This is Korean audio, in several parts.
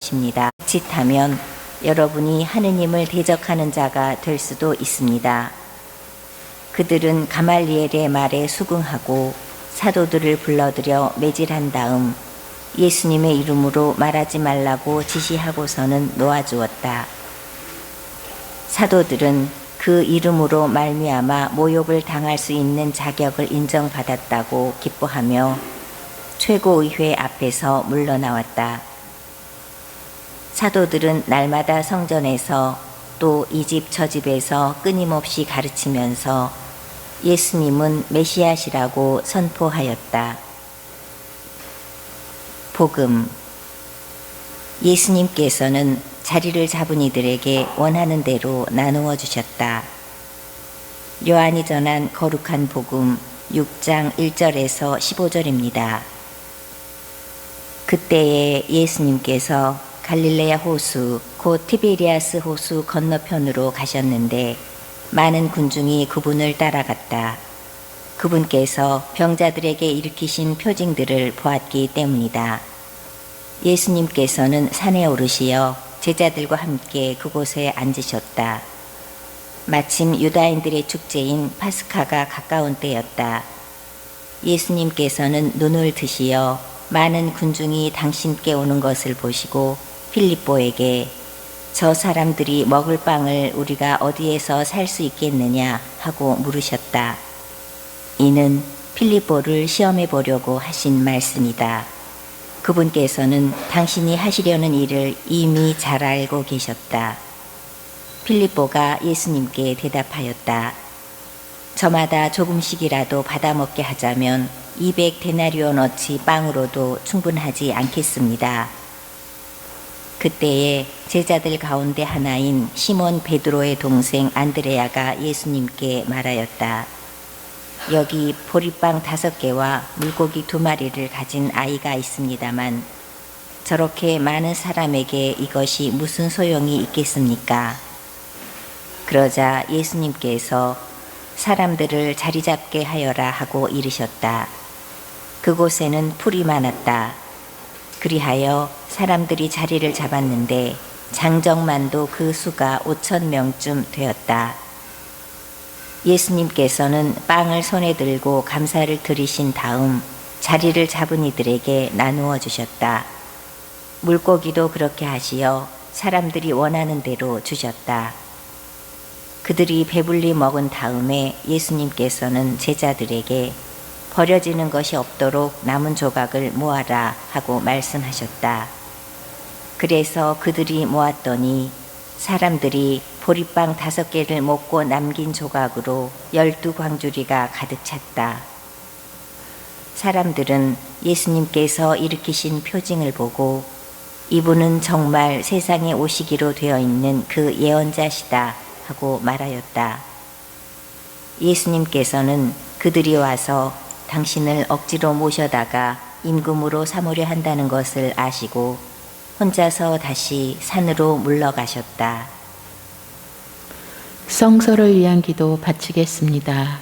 것입니다. 짓하면 여러분이 하느님을 대적하는 자가 될 수도 있습니다. 그들은 가말리엘의 말에 수긍하고 사도들을 불러들여 매질한 다음 예수님의 이름으로 말하지 말라고 지시하고서는 놓아주었다. 사도들은 그 이름으로 말미암아 모욕을 당할 수 있는 자격을 인정받았다고 기뻐하며 최고의회 앞에서 물러나왔다. 사도들은 날마다 성전에서 또 이 집 저 집에서 끊임없이 가르치면서 예수님은 메시아시라고 선포하였다. 복음. 예수님께서는 자리를 잡은 이들에게 원하는 대로 나누어 주셨다. 요한이 전한 거룩한 복음 6장 1절에서 15절입니다. 그때에 예수님께서 갈릴레아 호수 곧 티베리아스 호수 건너편으로 가셨는데 많은 군중이 그분을 따라갔다. 그분께서 병자들에게 일으키신 표징들을 보았기 때문이다. 예수님께서는 산에 오르시어 제자들과 함께 그곳에 앉으셨다. 마침 유다인들의 축제인 파스카가 가까운 때였다. 예수님께서는 눈을 드시어 많은 군중이 당신께 오는 것을 보시고 필립보에게 저 사람들이 먹을 빵을 우리가 어디에서 살 수 있겠느냐 하고 물으셨다. 이는 필립보를 시험해 보려고 하신 말씀이다. 그분께서는 당신이 하시려는 일을 이미 잘 알고 계셨다. 필립보가 예수님께 대답하였다. 저마다 조금씩이라도 받아먹게 하자면 200데나리온어치 빵으로도 충분하지 않겠습니다. 그때에 제자들 가운데 하나인 시몬 베드로의 동생 안드레아가 예수님께 말하였다. 여기 보리빵 5개와 물고기 2마리를 가진 아이가 있습니다만 저렇게 많은 사람에게 이것이 무슨 소용이 있겠습니까? 그러자 예수님께서 사람들을 자리 잡게 하여라 하고 이르셨다. 그곳에는 풀이 많았다. 그리하여 사람들이 자리를 잡았는데 장정만도 그 수가 5,000명쯤 되었다. 예수님께서는 빵을 손에 들고 감사를 드리신 다음 자리를 잡은 이들에게 나누어 주셨다. 물고기도 그렇게 하시어 사람들이 원하는 대로 주셨다. 그들이 배불리 먹은 다음에 예수님께서는 제자들에게 버려지는 것이 없도록 남은 조각을 모아라 하고 말씀하셨다. 그래서 그들이 모았더니 사람들이 보리빵 5개를 먹고 남긴 조각으로 12광주리가 가득 찼다. 사람들은 예수님께서 일으키신 표징을 보고 이분은 정말 세상에 오시기로 되어 있는 그 예언자시다 하고 말하였다. 예수님께서는 그들이 와서 당신을 억지로 모셔다가 임금으로 삼으려 한다는 것을 아시고 혼자서 다시 산으로 물러가셨다. 성서를 위한 기도 바치겠습니다.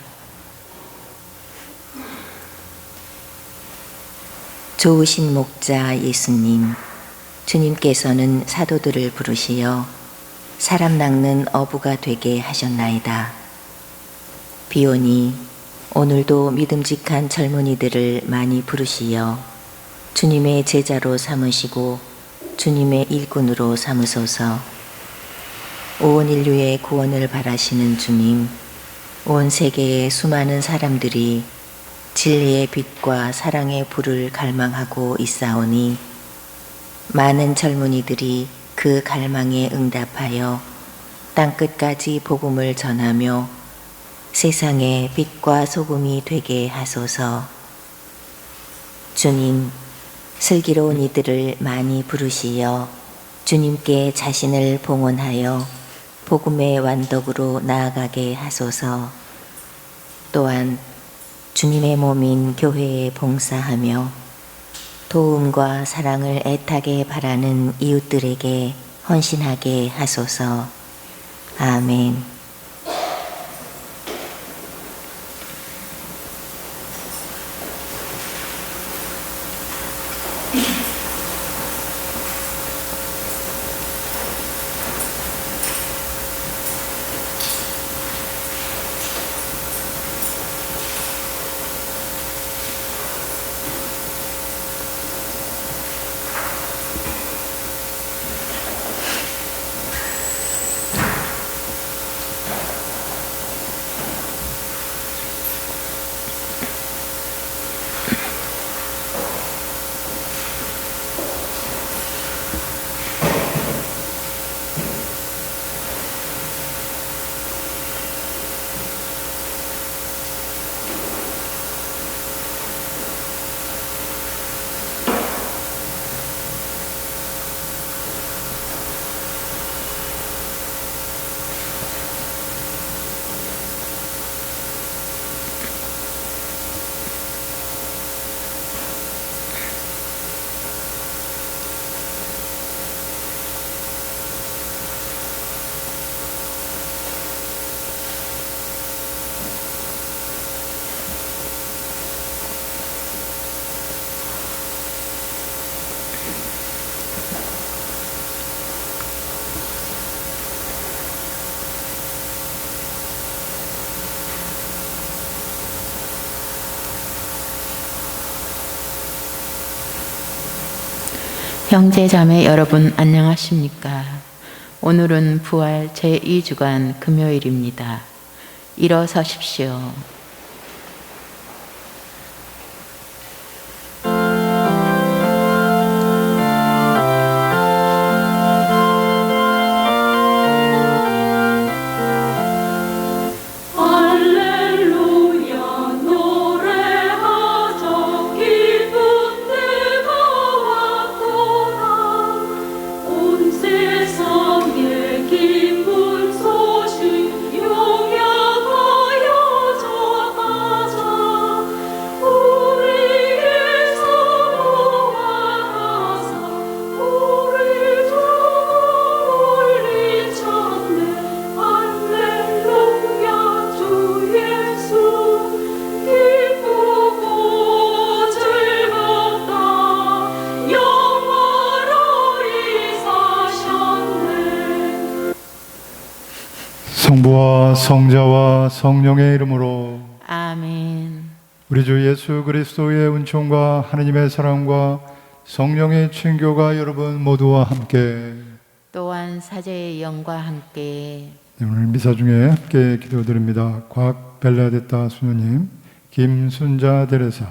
좋으신 목자 예수님, 주님께서는 사도들을 부르시어 사람 낚는 어부가 되게 하셨나이다. 비오니 오늘도 믿음직한 젊은이들을 많이 부르시어 주님의 제자로 삼으시고 주님의 일꾼으로 삼으소서. 온 인류의 구원을 바라시는 주님, 온 세계의 수많은 사람들이 진리의 빛과 사랑의 불을 갈망하고 있사오니 많은 젊은이들이 그 갈망에 응답하여 땅끝까지 복음을 전하며 세상의 빛과 소금이 되게 하소서. 주님, 슬기로운 이들을 많이 부르시어 주님께 자신을 봉헌하여 복음의 완덕으로 나아가게 하소서. 또한 주님의 몸인 교회에 봉사하며 도움과 사랑을 애타게 바라는 이웃들에게 헌신하게 하소서. 아멘. 형제 자매 여러분 안녕하십니까? 오늘은 부활 제2주간 금요일입니다. 일어서십시오. 성부와 성자와 성령의 이름으로 아멘. 우리 주 예수 그리스도의 은총과 하느님의 사랑과 성령의 친교가 여러분 모두와 함께 또한 사제의 영과 함께 오늘 미사 중에 함께 기도드립니다. 곽벨라데타 수녀님, 김순자 데레사,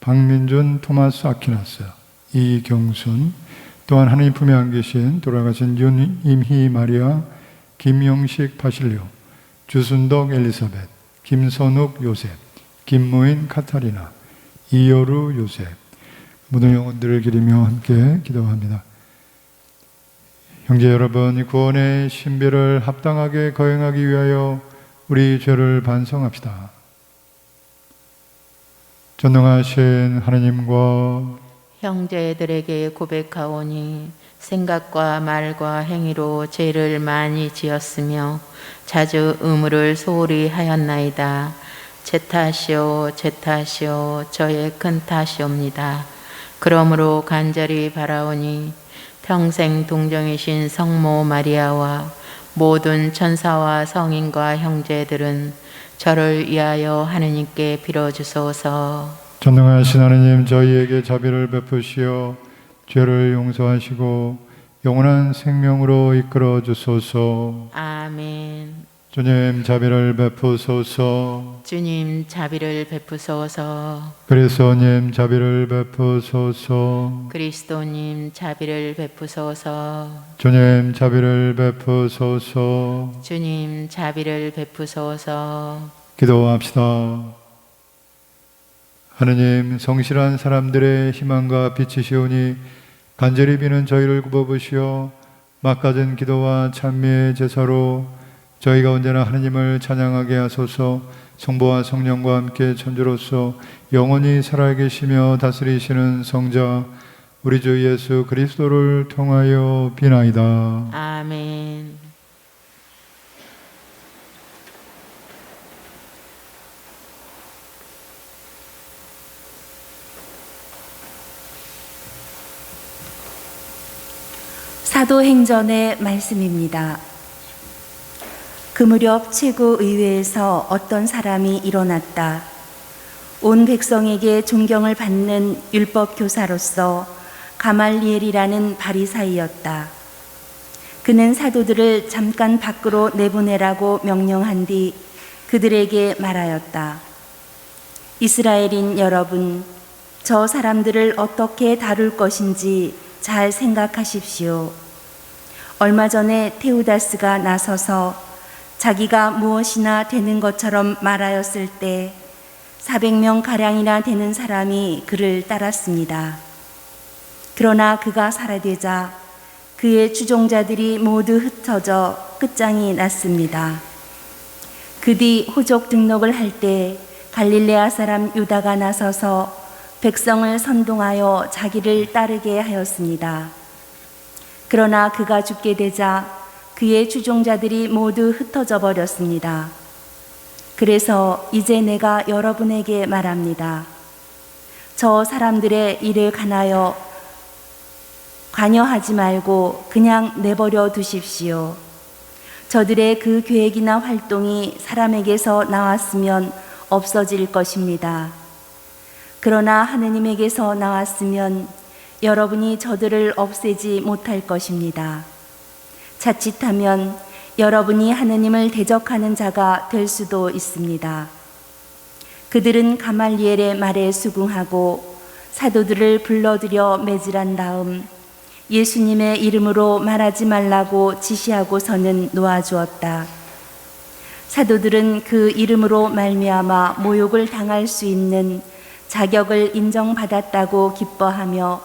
박민준 토마스 아퀴나스, 이경순, 또한 하느님 품에 안기신 돌아가신 윤임희 마리아, 김영식 바실리오, 주순덕 엘리사벳, 김선욱 요셉, 김무인 카타리나, 이여루 요셉, 모든 영혼들을 기리며 함께 기도합니다. 형제 여러분, 이 구원의 신비를 합당하게 거행하기 위하여 우리 죄를 반성합시다. 전능하신 하나님과 형제들에게 고백하오니 생각과 말과 행위로 죄를 많이 지었으며 자주 의무를 소홀히 하였나이다. 제 탓이요 제 탓이요 저의 큰 탓이옵니다. 그러므로 간절히 바라오니 평생 동정이신 성모 마리아와 모든 천사와 성인과 형제들은 저를 위하여 하느님께 빌어주소서. 전능하신 하나님, 저희에게 자비를 베푸시어 죄를 용서하시고 영원한 생명으로 이끌어 주소서. 아멘. 주님, 자비를 베푸소서. 주님 자비를 베푸소서. 그리스도님, 자비를 베푸소서. 그리스도님 자비를 베푸소서. 주님, 자비를 베푸소서. 주님 자비를 베푸소서. 기도합시다. 하느님, 성실한 사람들의 희망과 빛이시오니 간절히 비는 저희를 굽어보시어 막가진 기도와 찬미의 제사로 저희가 언제나 하느님을 찬양하게 하소서. 성부와 성령과 함께 천주로서 영원히 살아계시며 다스리시는 성자 우리 주 예수 그리스도를 통하여 비나이다. 아멘. 사도행전의 말씀입니다. 그 무렵 최고의회에서 어떤 사람이 일어났다. 온 백성에게 존경을 받는 율법 교사로서 가말리엘이라는 바리사이였다. 그는 사도들을 잠깐 밖으로 내보내라고 명령한 뒤 그들에게 말하였다. 이스라엘인 여러분, 저 사람들을 어떻게 다룰 것인지 잘 생각하십시오. 얼마 전에 테우다스가 나서서 자기가 무엇이나 되는 것처럼 말하였을 때 400명 가량이나 되는 사람이 그를 따랐습니다. 그러나 그가 사라되자 그의 추종자들이 모두 흩어져 끝장이 났습니다. 그 뒤 호족 등록을 할 때 갈릴레아 사람 유다가 나서서 백성을 선동하여 자기를 따르게 하였습니다. 그러나 그가 죽게 되자 그의 추종자들이 모두 흩어져 버렸습니다. 그래서 이제 내가 여러분에게 말합니다. 저 사람들의 일을 관여하지 말고 그냥 내버려 두십시오. 저들의 그 계획이나 활동이 사람에게서 나왔으면 없어질 것입니다. 그러나 하느님에게서 나왔으면 여러분이 저들을 없애지 못할 것입니다. 자칫하면 여러분이 하느님을 대적하는 자가 될 수도 있습니다. 그들은 가말리엘의 말에 수긍하고 사도들을 불러들여 매질한 다음 예수님의 이름으로 말하지 말라고 지시하고서는 놓아주었다. 사도들은 그 이름으로 말미암아 모욕을 당할 수 있는 자격을 인정받았다고 기뻐하며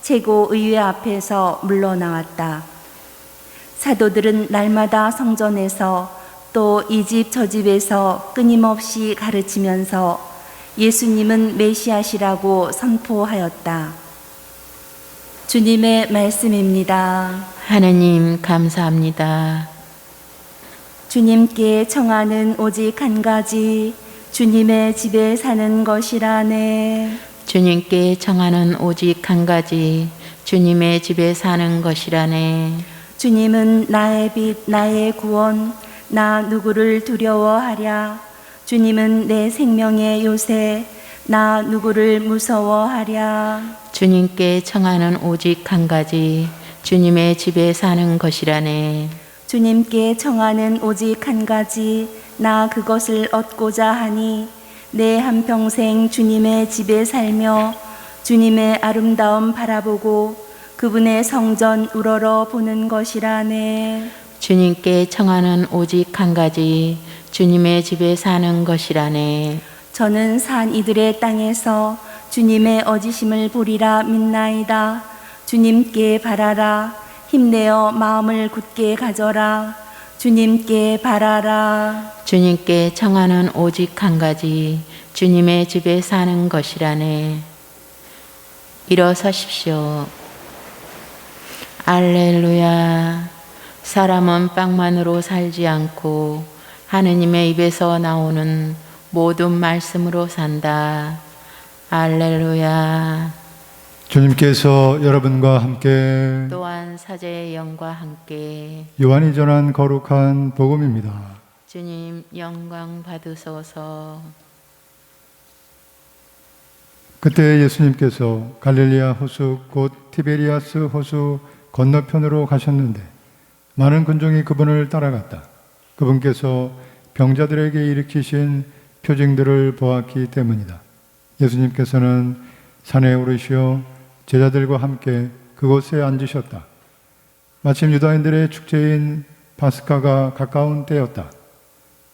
최고의회 앞에서 물러나왔다. 사도들은 날마다 성전에서 또 이 집 저 집에서 끊임없이 가르치면서 예수님은 메시아시라고 선포하였다. 주님의 말씀입니다. 하느님 감사합니다. 주님께 청하는 오직 한 가지, 주님의 집에 사는 것이라네. 주님께 청하는 오직 한 가지, 주님의 집에 사는 것이라네. 주님은 나의 빛, 나의 구원, 나 누구를 두려워하랴. 주님은 내 생명의 요새, 나 누구를 무서워하랴. 주님께 청하는 오직 한 가지, 주님의 집에 사는 것이라네. 주님께 청하는 오직 한 가지, 나 그것을 얻고자 하니 내 한평생 주님의 집에 살며 주님의 아름다움 바라보고 그분의 성전 우러러 보는 것이라네. 주님께 청하는 오직 한 가지, 주님의 집에 사는 것이라네. 저는 산 이들의 땅에서 주님의 어지심을 보리라 믿나이다. 주님께 바라라. 힘내어 마음을 굳게 가져라. 주님께 바라라. 주님께 청하는 오직 한 가지, 주님의 집에 사는 것이라네. 일어서십시오. 알렐루야. 사람은 빵만으로 살지 않고 하느님의 입에서 나오는 모든 말씀으로 산다. 알렐루야. 주님께서 여러분과 함께 또한 사제의 영과 함께 요한이 전한 거룩한 복음입니다. 주님 영광 받으소서. 그때 예수님께서 갈릴리아 호수 곧 티베리아스 호수 건너편으로 가셨는데 많은 군중이 그분을 따라갔다. 그분께서 병자들에게 일으키신 표징들을 보았기 때문이다. 예수님께서는 산에 오르시어 제자들과 함께 그곳에 앉으셨다. 마침 유다인들의 축제인 파스카가 가까운 때였다.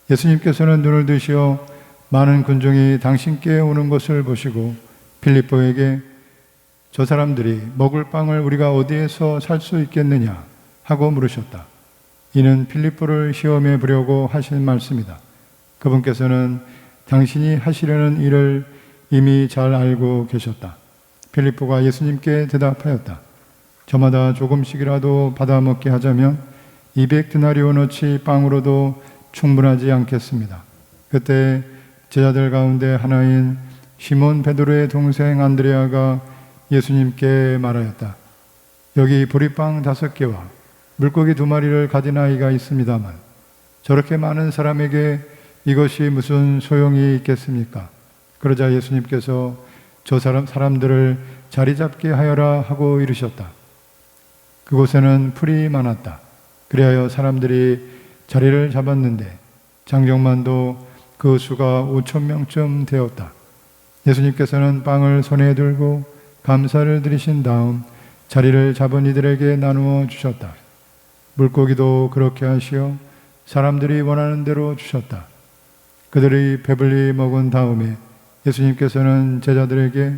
예수님께서는 눈을 드시어 많은 군중이 당신께 오는 것을 보시고 빌립보에게 저 사람들이 먹을 빵을 우리가 어디에서 살 수 있겠느냐 하고 물으셨다. 이는 빌립보를 시험해 보려고 하신 말씀이다. 그분께서는 당신이 하시려는 일을 이미 잘 알고 계셨다. 빌립보가 예수님께 대답하였다. 저마다 조금씩이라도 받아 먹게 하자면 200데나리온어치 빵으로도 충분하지 않겠습니다. 그때 제자들 가운데 하나인 시몬 베드로의 동생 안드레아가 예수님께 말하였다. 여기 보리빵 5개와 물고기 2마리를 가진 아이가 있습니다만 저렇게 많은 사람에게 이것이 무슨 소용이 있겠습니까? 그러자 예수님께서 저 사람들을 자리 잡게 하여라 하고 이르셨다. 그곳에는 풀이 많았다. 그리하여 사람들이 자리를 잡았는데 장정만도 그 수가 5,000명쯤 되었다. 예수님께서는 빵을 손에 들고 감사를 드리신 다음 자리를 잡은 이들에게 나누어 주셨다. 물고기도 그렇게 하시어 사람들이 원하는 대로 주셨다. 그들이 배불리 먹은 다음에 예수님께서는 제자들에게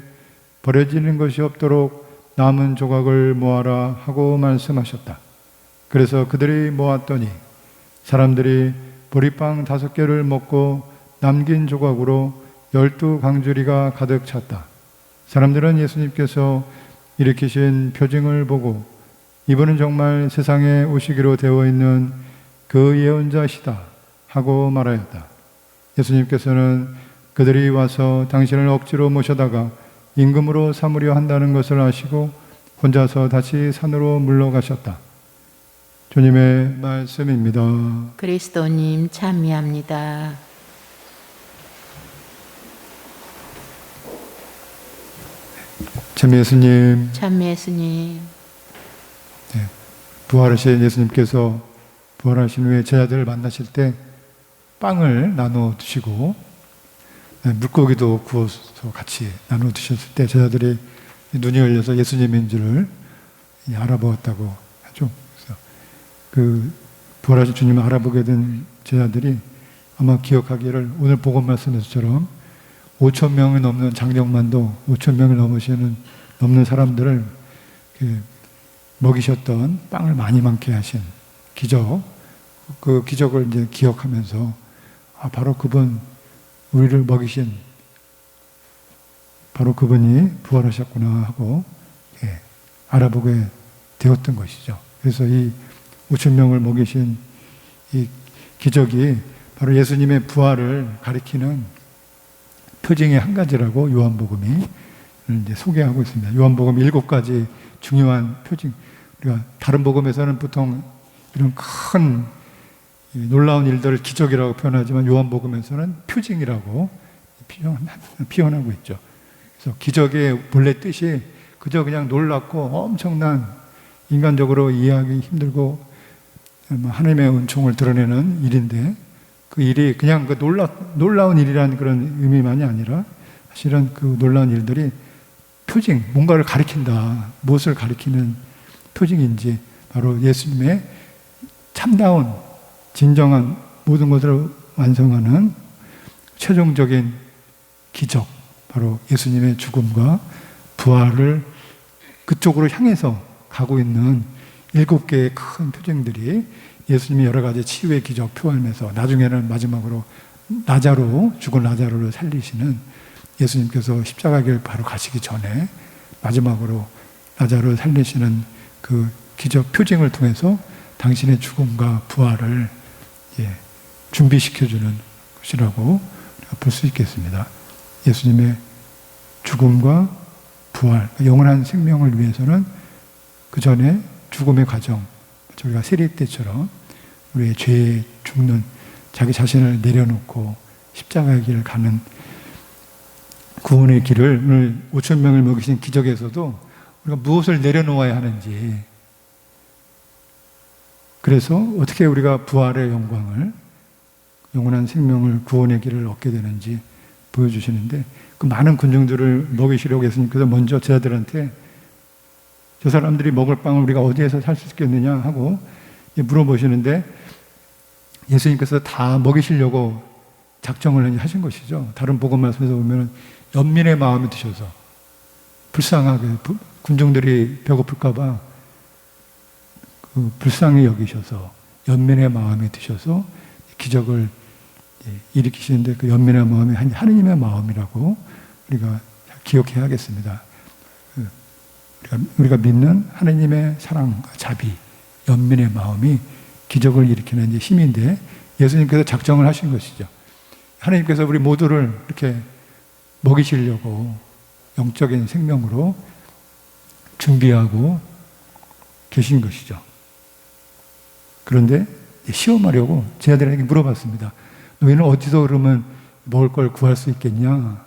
버려지는 것이 없도록 남은 조각을 모아라 하고 말씀하셨다. 그래서 그들이 모았더니 사람들이 보리빵 5개를 먹고 남긴 조각으로 12강주리가 가득 찼다. 사람들은 예수님께서 일으키신 표징을 보고 이분은 정말 세상에 오시기로 되어 있는 그 예언자시다 하고 말하였다. 예수님께서는 그들이 와서 당신을 억지로 모셔다가 임금으로 삼으려 한다는 것을 아시고 혼자서 다시 산으로 물러가셨다. 주님의 말씀입니다. 그리스도님 찬미합니다. 참 예수님, 참 예수님, 부활하신 예수님께서 부활하신 후에 제자들을 만나실 때 빵을 나눠 드시고 물고기도 구워서 같이 나눠 드셨을 때 제자들이 눈이 열려서 예수님인 줄을 알아보았다고 하죠. 그래서 그 부활하신 주님을 알아보게 된 제자들이 아마 기억하기를 오늘 복음 말씀에서처럼 5천 명이 넘는 장정만도 5천 명을 넘는 사람들을 먹이셨던 빵을 많이 많게 하신 기적, 그 기적을 이제 기억하면서 바로 그분, 우리를 먹이신 바로 그분이 부활하셨구나 하고 알아보게 되었던 것이죠. 그래서 이 5천 명을 먹이신 이 기적이 바로 예수님의 부활을 가리키는 표징의 한 가지라고 요한복음이 이제 소개하고 있습니다. 요한복음 7가지 중요한 표징. 우리가 다른 복음에서는 보통 이런 큰 놀라운 일들을 기적이라고 표현하지만 요한복음에서는 표징이라고 표현하고 있죠. 그래서 기적의 본래 뜻이 그저 그냥 놀랍고 엄청난 인간적으로 이해하기 힘들고 하나님의 은총을 드러내는 일인데 그 일이 그냥 그 놀라운 일이라는 그런 의미만이 아니라 사실은 그 놀라운 일들이 표징, 뭔가를 가리킨다. 무엇을 가리키는 표징인지 바로 예수님의 참다운 진정한 모든 것을 완성하는 최종적인 기적, 바로 예수님의 죽음과 부활을 그쪽으로 향해서 가고 있는 7개의 큰 표징들이 예수님이 여러 가지 치유의 기적 표현해서 나중에는 마지막으로 죽은 나자로를 살리시는 예수님께서 십자가길 바로 가시기 전에 마지막으로 나자로를 살리시는 그 기적 표징을 통해서 당신의 죽음과 부활을 준비시켜주는 것이라고 볼 수 있겠습니다. 예수님의 죽음과 부활, 영원한 생명을 위해서는 그 전에 죽음의 과정, 우리가 세례 때처럼 우리의 죄에 죽는 자기 자신을 내려놓고 십자가의 길을 가는 구원의 길을 오늘 5천 명을 먹이신 기적에서도 우리가 무엇을 내려놓아야 하는지, 그래서 어떻게 우리가 부활의 영광을, 영원한 생명을, 구원의 길을 얻게 되는지 보여주시는데, 그 많은 군중들을 먹이시려고 예수님께서 먼저 제자들한테 저 사람들이 먹을 빵을 우리가 어디에서 살 수 있겠느냐 하고 물어보시는데, 예수님께서 다 먹이시려고 작정을 하신 것이죠. 다른 복음 말씀에서 보면 연민의 마음이 드셔서 불쌍하게 군중들이 배고플까봐 불쌍히 여기셔서 연민의 마음이 드셔서 기적을 일으키시는데, 그 연민의 마음이 하느님의 마음이라고 우리가 기억해야겠습니다. 우리가 믿는 하느님의 사랑과 자비, 연민의 마음이 기적을 일으키는 이제 힘인데, 예수님께서 작정을 하신 것이죠. 하나님께서 우리 모두를 이렇게 먹이시려고 영적인 생명으로 준비하고 계신 것이죠. 그런데 시험하려고 제자들에게 물어봤습니다. 너희는 어디서 그러면 먹을 걸 구할 수 있겠냐?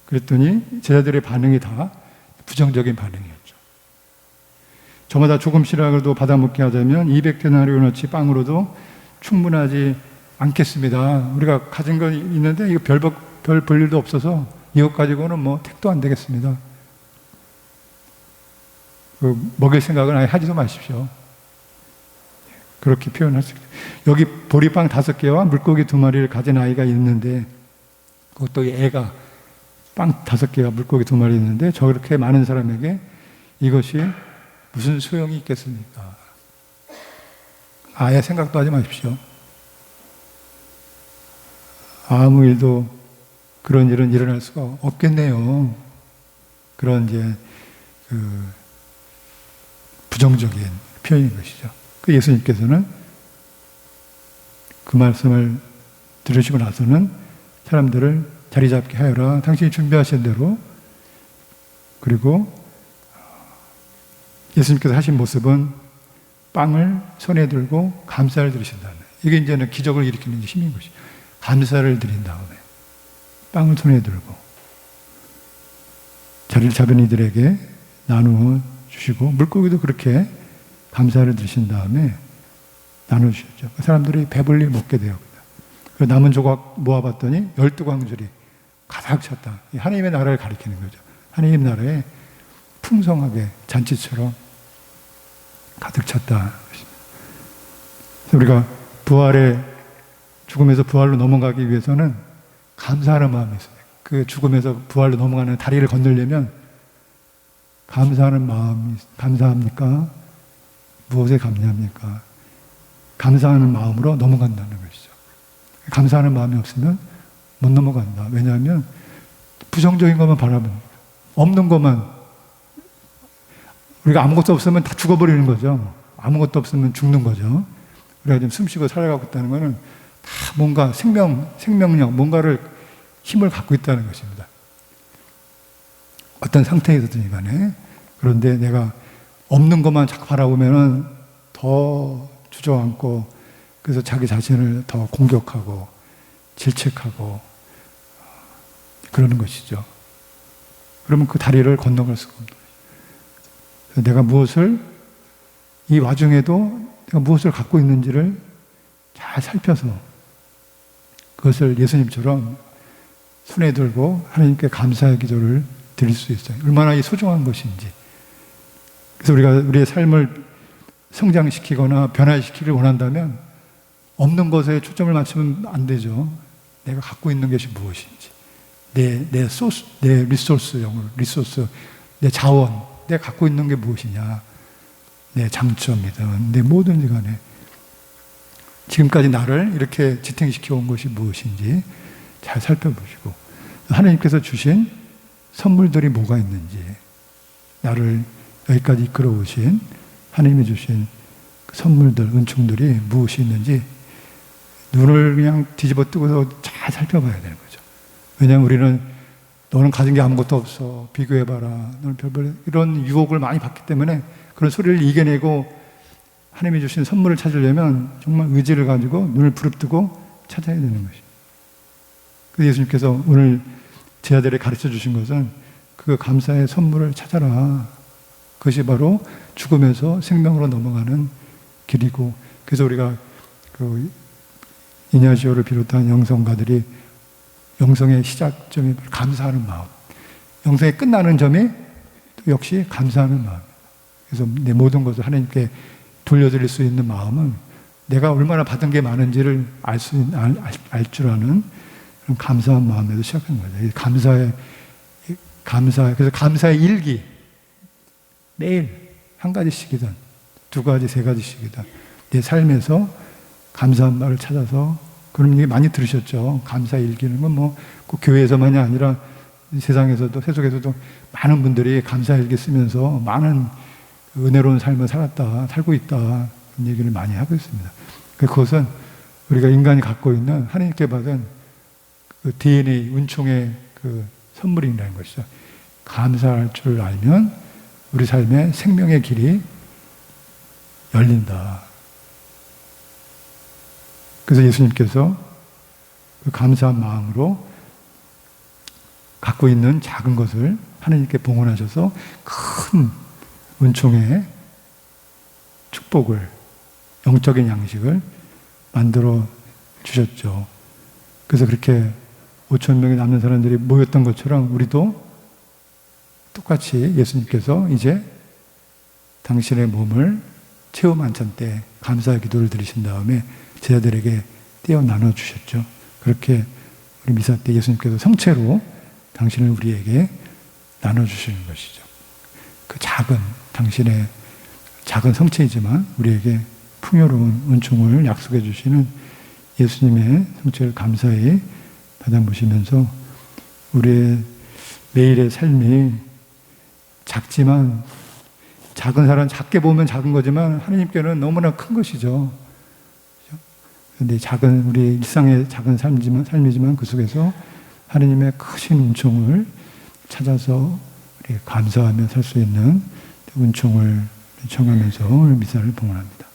그랬더니 제자들의 반응이 다 부정적인 반응이었죠. 저마다 조금씩이라도 받아먹게 하자면 200데나리온어치 빵으로도 충분하지 않겠습니다. 우리가 가진 건 있는데 이거 별 볼 일도 없어서 이것 가지고는 뭐 택도 안 되겠습니다. 먹일 생각은 아예 하지도 마십시오. 그렇게 표현할 수 있어요. 여기 보리빵 5개와 물고기 2마리를 가진 아이가 있는데, 그것도 애가 빵 5개와 물고기 2마리 있는데 저렇게 많은 사람에게 이것이 무슨 소용이 있겠습니까? 아예 생각도 하지 마십시오. 아무 일도 그런 일은 일어날 수가 없겠네요. 그런 이제 부정적인 표현인 것이죠. 그 예수님께서는 그 말씀을 들으시고 나서는 사람들을 자리 잡게 하여라. 당신이 준비하신 대로. 그리고 예수님께서 하신 모습은 빵을 손에 들고 감사를 드리신다는, 이게 이제는 기적을 일으키는 힘인 것이죠. 감사를 드린 다음에 빵을 손에 들고 자리를 잡은 이들에게 나누어 주시고 물고기도 그렇게 감사를 드신 다음에 나눠 주셨죠. 그 사람들이 배불리 먹게 되었다. 그 남은 조각 모아봤더니 12광줄이 가득 찼다. 하나님의 나라를 가리키는 거죠. 하나님 나라에 풍성하게 잔치처럼 가득 찼다. 우리가 죽음에서 부활로 넘어가기 위해서는 감사하는 마음이 있어요. 그 죽음에서 부활로 넘어가는 다리를 건너려면 감사하는 마음이, 감사합니까? 무엇에 감사합니까? 감사하는 마음으로 넘어간다는 것이죠. 감사하는 마음이 없으면 못 넘어간다. 왜냐하면 부정적인 것만 바라봅니다. 없는 것만, 우리가 아무것도 없으면 다 죽어버리는 거죠. 아무것도 없으면 죽는 거죠. 우리가 지금 숨쉬고 살아가고 있다는 것은 다 뭔가 생명력, 뭔가를 힘을 갖고 있다는 것입니다. 어떤 상태에서든 간에. 그런데 내가 없는 것만 자꾸 바라보면은 더 주저앉고, 그래서 자기 자신을 더 공격하고 질책하고 그러는 것이죠. 그러면 그 다리를 건너갈 수가 없는 거예요. 내가 무엇을, 이 와중에도 내가 무엇을 갖고 있는지를 잘 살펴서 그것을 예수님처럼 손에 들고 하나님께 감사의 기도를 드릴 수 있어요. 얼마나 이 소중한 것인지. 그래서 우리가 우리의 삶을 성장시키거나 변화시키기를 원한다면 없는 것에 초점을 맞추면 안 되죠. 내가 갖고 있는 것이 무엇인지. 내 리소스, 내 자원, 내가 갖고 있는 게 무엇이냐. 내 장점이든 내 뭐든지 간에 지금까지 나를 이렇게 지탱시켜 온 것이 무엇인지 잘 살펴보시고, 하나님께서 주신 선물들이 뭐가 있는지, 나를 여기까지 이끌어 오신 하나님이 주신 그 선물들, 은총들이 무엇이 있는지 눈을 그냥 뒤집어 뜨고서 잘 살펴봐야 되는 거죠. 왜냐하면 우리는 너는 가진 게 아무것도 없어, 비교해봐라, 너는 별별, 이런 유혹을 많이 받기 때문에 그런 소리를 이겨내고 하나님이 주신 선물을 찾으려면 정말 의지를 가지고 눈을 부릅뜨고 찾아야 되는 것입니다. 그래서 예수님께서 오늘 제 아들에게 가르쳐 주신 것은 그 감사의 선물을 찾아라. 그것이 바로 죽음에서 생명으로 넘어가는 길이고, 그래서 우리가 그 이냐시오를 비롯한 영성가들이 영성의 시작점이 감사하는 마음, 영성의 끝나는 점이 역시 감사하는 마음입니다. 그래서 내 모든 것을 하나님께 돌려드릴 수 있는 마음은 내가 얼마나 받은 게 많은지를 알 줄 아는 그런 감사한 마음에서 시작하는 거죠. 그래서 감사의 일기, 매일 한 가지씩이든 두 가지, 세 가지씩이든 내 삶에서 감사한 말을 찾아서, 그럼 이게 많이 들으셨죠. 감사 일기는 건 뭐 꼭 교회에서만이 아니라 세상에서도, 세속에서도 많은 분들이 감사 일기 쓰면서 많은 은혜로운 삶을 살고 있다, 그런 얘기를 많이 하고 있습니다. 그것은 우리가 인간이 갖고 있는 하나님께 받은 그 DNA, 은총의 그 선물이라는 것이죠. 감사할 줄 알면 우리 삶의 생명의 길이 열린다. 그래서 예수님께서 그 감사한 마음으로 갖고 있는 작은 것을 하나님께 봉헌하셔서 큰 은총의 축복을, 영적인 양식을 만들어 주셨죠. 그래서 그렇게 5,000명이 남는 사람들이 모였던 것처럼 우리도 똑같이 예수님께서 이제 당신의 몸을 체험 만찬 때 감사의 기도를 드리신 다음에 제자들에게 떼어 나눠 주셨죠. 그렇게 우리 미사 때 예수님께서 성체로 당신을 우리에게 나눠 주시는 것이죠. 그 당신의 작은 성체이지만 우리에게 풍요로운 은총을 약속해 주시는 예수님의 성체를 감사히 받아보시면서 우리의 매일의 삶이 작지만, 작은 사람 작게 보면 작은 거지만 하나님께는 너무나 큰 것이죠. 그런데 작은 우리 일상의 작은 삶이지만 그 속에서 하나님의 크신 은총을 찾아서 우리 감사하며 살 수 있는 은총을 청하면서 오늘 미사를 봉헌합니다.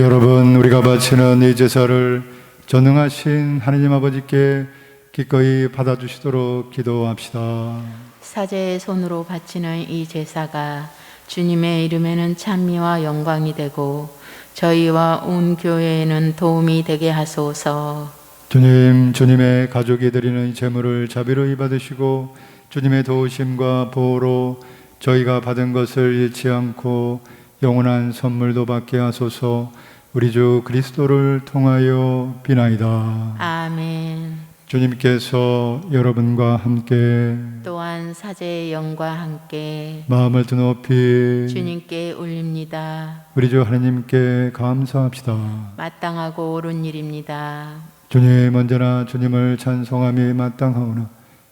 여러분, 우리가 바치는 이 제사를 전능하신 하느님 아버지께 기꺼이 받아주시도록 기도합시다. 사제의 손으로 바치는 이 제사가 주님의 이름에는 찬미와 영광이 되고 저희와 온 교회에는 도움이 되게 하소서. 주님의 가족이 드리는 이 제물을 자비로이 받으시고 주님의 도우심과 보호로 저희가 받은 것을 잃지 않고 영원한 선물도 받게 하소서. 우리 주 그리스도를 통하여 비나이다. 아멘. 주님께서 여러분과 함께 또한 사제의 영과 함께 마음을 드높이 주님께 올립니다. 우리 주 하나님께 감사합시다. 마땅하고 옳은 일입니다. 주님, 언제나 주님을 찬송함이 마땅하오나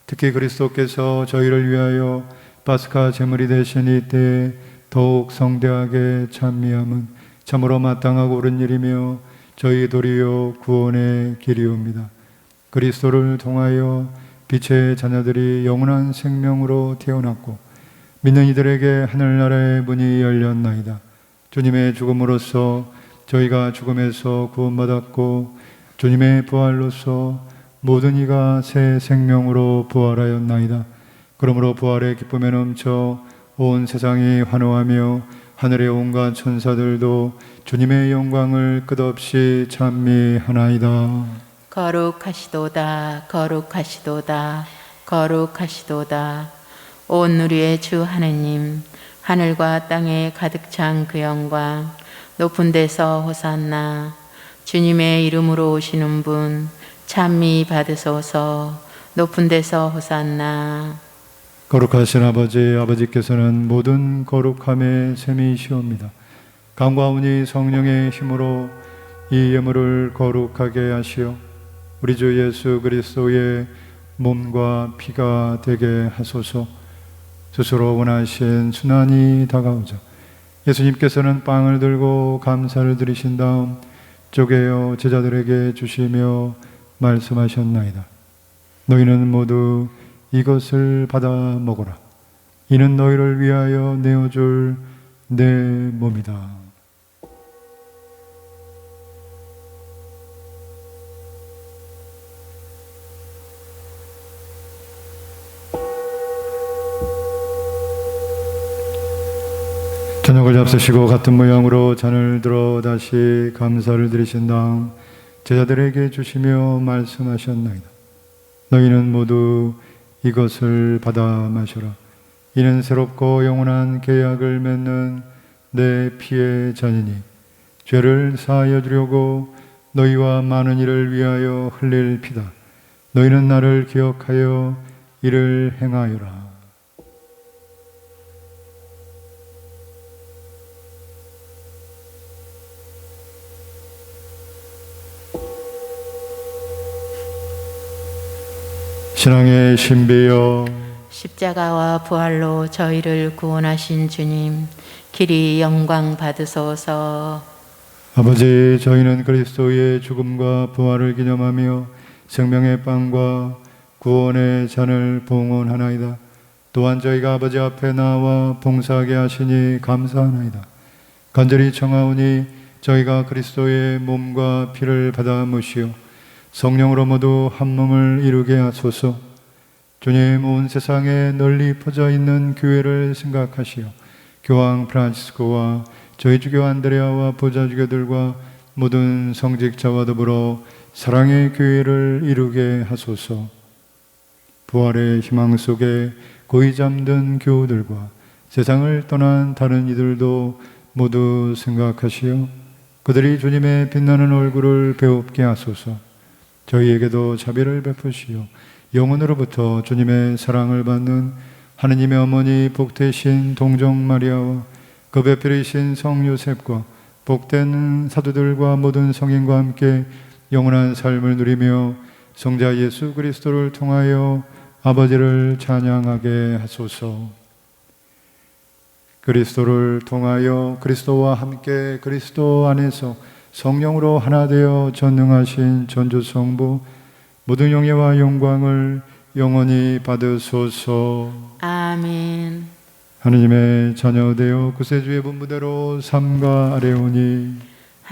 특히 그리스도께서 저희를 위하여 파스카 제물이 되신 이때 더욱 성대하게 찬미함은 참으로 마땅하고 옳은 일이며 저희 도리어 구원의 길이옵니다. 그리스도를 통하여 빛의 자녀들이 영원한 생명으로 태어났고 믿는 이들에게 하늘나라의 문이 열렸나이다. 주님의 죽음으로써 저희가 죽음에서 구원받았고 주님의 부활로써 모든 이가 새 생명으로 부활하였나이다. 그러므로 부활의 기쁨에 넘쳐 온 세상이 환호하며 하늘의 온갖 천사들도 주님의 영광을 끝없이 찬미하나이다. 거룩하시도다, 거룩하시도다, 거룩하시도다. 온 우리의 주 하느님, 하늘과 땅에 가득 찬 그 영광, 높은 데서 호산나. 주님의 이름으로 오시는 분 찬미 받으소서. 높은 데서 호산나. 거룩하신 아버지께서는 모든 거룩함의 셈이시옵니다. 강과오니 성령의 힘으로 이 예물을 거룩하게 하시어 우리 주 예수 그리스도의 몸과 피가 되게 하소서. 스스로 원하신 순환이 다가오자 예수님께서는 빵을 들고 감사를 드리신 다음 쪼개어 제자들에게 주시며 말씀하셨나이다. 너희는 모두 이것을 받아 먹어라. 이는 너희를 위하여 내어줄 내 몸이다. 저녁을 잡수시고 같은 모양으로 잔을 들어 다시 감사를 드리신 다음 제자들에게 주시며 말씀하셨나이다. 너희는 모두 이것을 받아 마셔라. 이는 새롭고 영원한 계약을 맺는 내 피의 잔이니 죄를 사하여 주려고 너희와 많은 이를 위하여 흘릴 피다. 너희는 나를 기억하여 이를 행하여라. 신앙의 신비여, 십자가와 부활로 저희를 구원하신 주님, 길이 영광 받으소서. 아버지, 저희는 그리스도의 죽음과 부활을 기념하며 생명의 빵과 구원의 잔을 봉헌하나이다. 또한 저희가 아버지 앞에 나와 봉사하게 하시니 감사하나이다. 간절히 청하오니 저희가 그리스도의 몸과 피를 받아 모시어 성령으로 모두 한 몸을 이루게 하소서. 주님, 온 세상에 널리 퍼져 있는 교회를 생각하시어 교황 프란치스코와 저희 주교 안드레아와 보좌주교들과 모든 성직자와 더불어 사랑의 교회를 이루게 하소서. 부활의 희망 속에 고이 잠든 교우들과 세상을 떠난 다른 이들도 모두 생각하시어 그들이 주님의 빛나는 얼굴을 배웁게 하소서. 저희에게도 자비를 베푸시어 영원으로부터 주님의 사랑을 받는 하느님의 어머니 복되신 동정 마리아와 그 배필이신 성 요셉과 복된 사도들과 모든 성인과 함께 영원한 삶을 누리며 성자 예수 그리스도를 통하여 아버지를 찬양하게 하소서. 그리스도를 통하여 그리스도와 함께 그리스도 안에서 성령으로 하나 되어 전능하신 전조성부 모든 영예와 영광을 영원히 받으소서. 아멘. 하느님의 자녀 되어 구세주의 분부대로 삼가 아뢰오니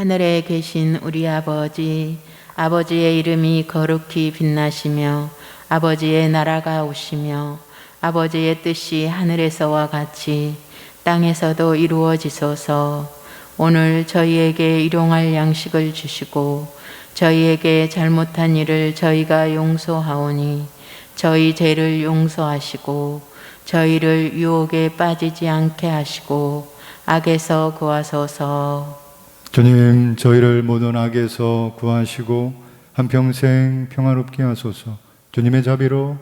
하늘에 계신 우리 아버지, 아버지의 이름이 거룩히 빛나시며 아버지의 나라가 오시며 아버지의 뜻이 하늘에서와 같이 땅에서도 이루어지소서. 오늘 저희에게 일용할 양식을 주시고 저희에게 잘못한 일을 저희가 용서하오니 저희 죄를 용서하시고 저희를 유혹에 빠지지 않게 하시고 악에서 구하소서. 주님, 저희를 모든 악에서 구하시고 한평생 평화롭게 하소서. 주님의 자비로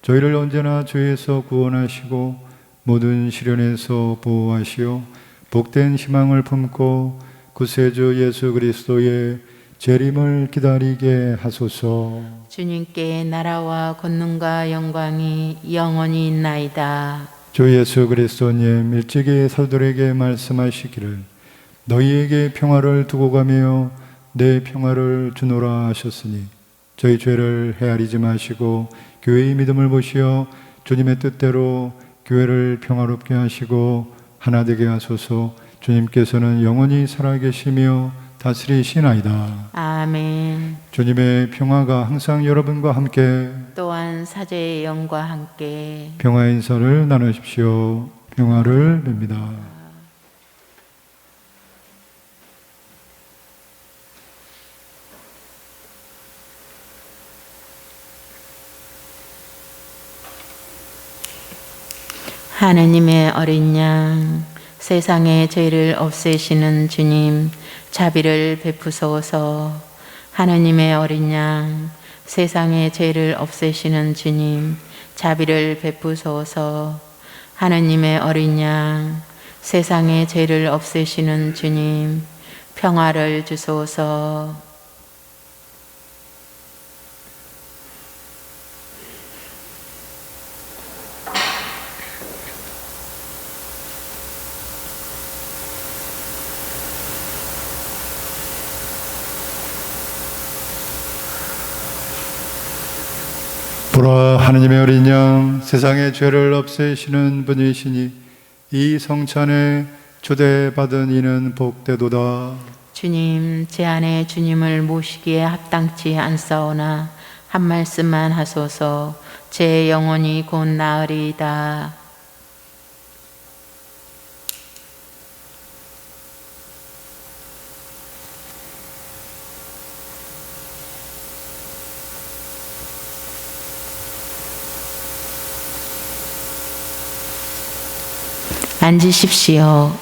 저희를 언제나 죄에서 구원하시고 모든 시련에서 보호하시어 복된 희망을 품고 구세주 예수 그리스도의 재림을 기다리게 하소서. 주님께 나라와 권능과 영광이 영원히 있나이다. 주 예수 그리스도님, 일찍이 사도들에게 말씀하시기를 너희에게 평화를 두고 가며 내 평화를 주노라 하셨으니 저희 죄를 헤아리지 마시고 교회의 믿음을 보시어 주님의 뜻대로 교회를 평화롭게 하시고 하나 되게 하소서. 주님께서는 영원히 살아계시며 다스리시나이다. 아멘. 주님의 평화가 항상 여러분과 함께, 또한 사제의 영과 함께 평화의 인사를 나누십시오. 평화를 빕니다. 하느님의 어린 양, 세상의 죄를 없애시는 주님, 자비를 베푸소서. 하느님의 어린 양, 세상의 죄를 없애시는 주님, 자비를 베푸소서. 하느님의 어린 양, 세상의 죄를 없애시는 주님, 평화를 주소서. 보라, 하느님의 어린 양, 세상의 죄를 없애시는 분이시니 이 성찬에 초대받은 이는 복되도다. 주님, 제 안에 주님을 모시기에 합당치 않사오나 한 말씀만 하소서. 제 영혼이 곧 나으리이다. 앉으십시오.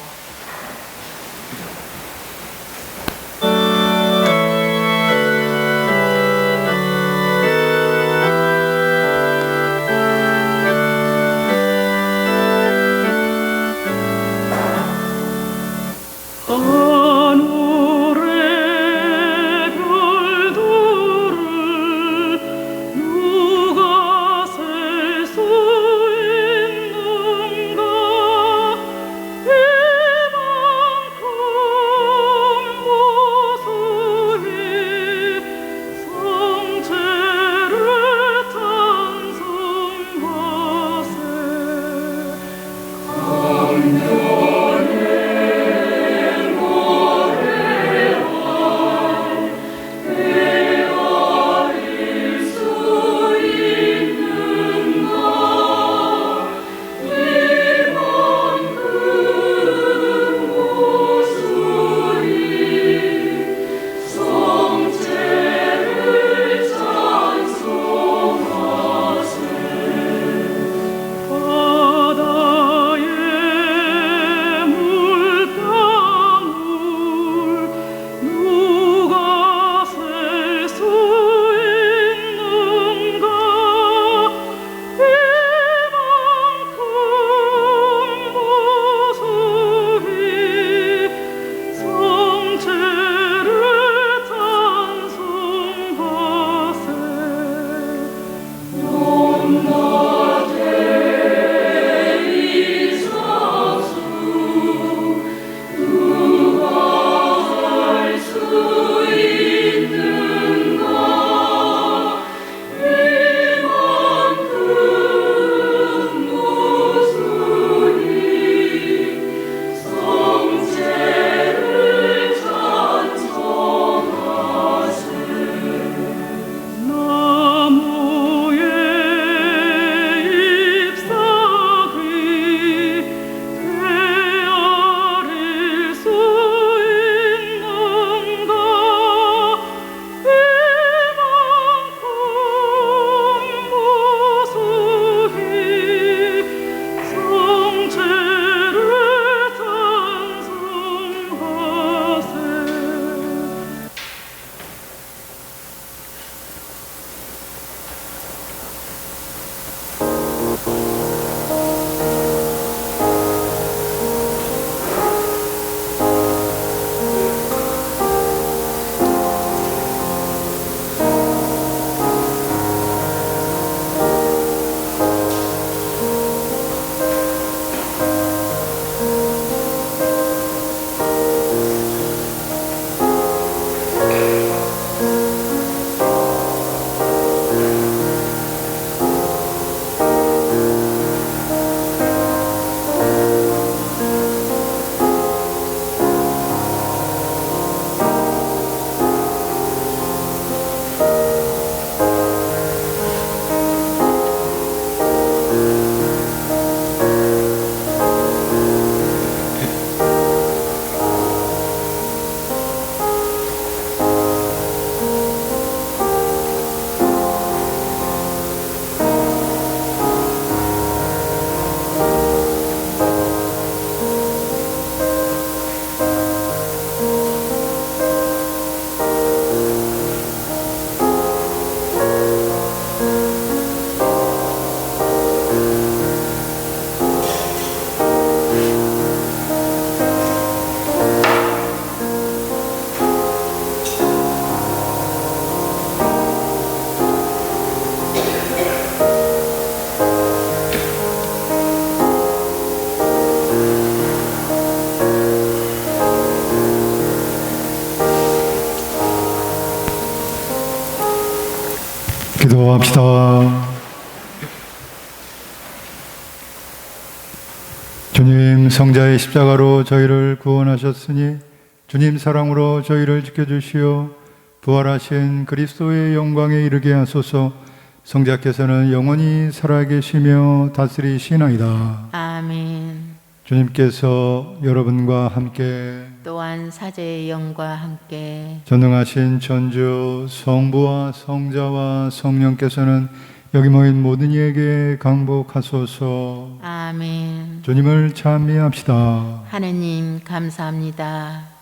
이 기도합시다. 주님, 성자의 십자가로 저희를 구원하셨으니 주님 사랑으로 저희를 지켜주시어 부활하신 그리스도의 영광에 이르게 하소서. 성자께서는 영원히 살아계시며 다스리시나이다. 아멘. 주님께서 여러분과 함께 또한 사제의 영과 함께 전능하신 천주 성부와 성자와 성령께서는 여기 모인 모든 이에게 강복하소서. 아멘. 주님을 찬미합시다. 하느님 감사합니다.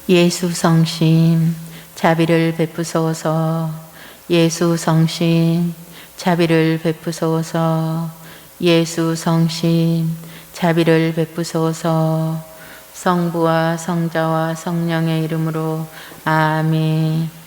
예수 성심 자비를 베푸소서. 예수 성심 자비를 베푸소서. 예수 성심 자비를 베푸소서. 성부와 성자와 성령의 이름으로 아멘.